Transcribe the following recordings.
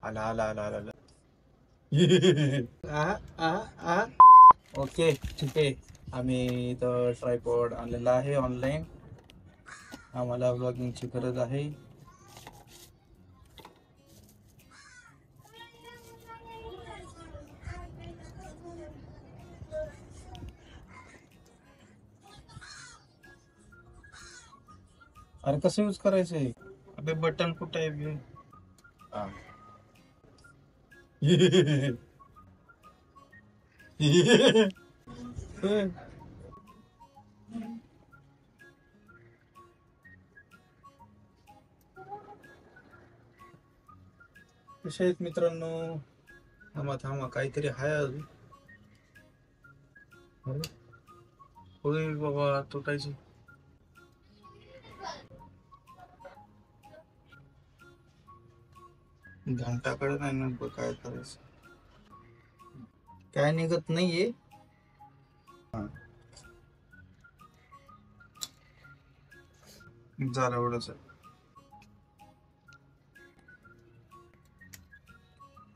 आला आला आला आला आला. आहा, आहा, आहा. ओके ठीक आहे. आम्ही इथं ट्रायपॉड आणलेला आहे ऑनलाईन. आम्हाला ब्लॉगिंगची गरज आहे. अरे कसं यूज करायचंय? अबे बटन कुठे आहे बे? हा. कसे आहेत मित्रांनो? थांबा थांबा, काहीतरी हाय अजून. अरे, होय बाबा तुटायची. घंटाकडे नाही नेमकं काय करायचं. काय निघत नाहीये. हा. झालं एवढंच.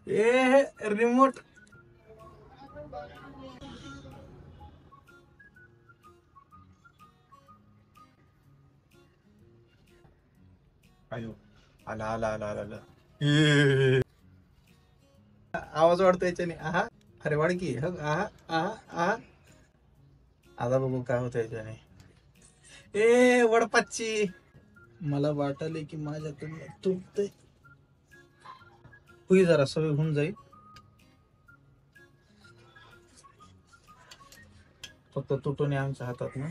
A remote. अयो, आला आला आला आला आला. आवाज वाढतो याच्याने. आहा. अरे वाढ की. आहा आहा आहा. आता बघू काय होतं याच्याने. ए वडपाच्ची. मला वाटले की माझ्याकडनं तुटतंय. होई जरा सवय होऊन जाईल. फक्त तुटून आमच्या हातात ना.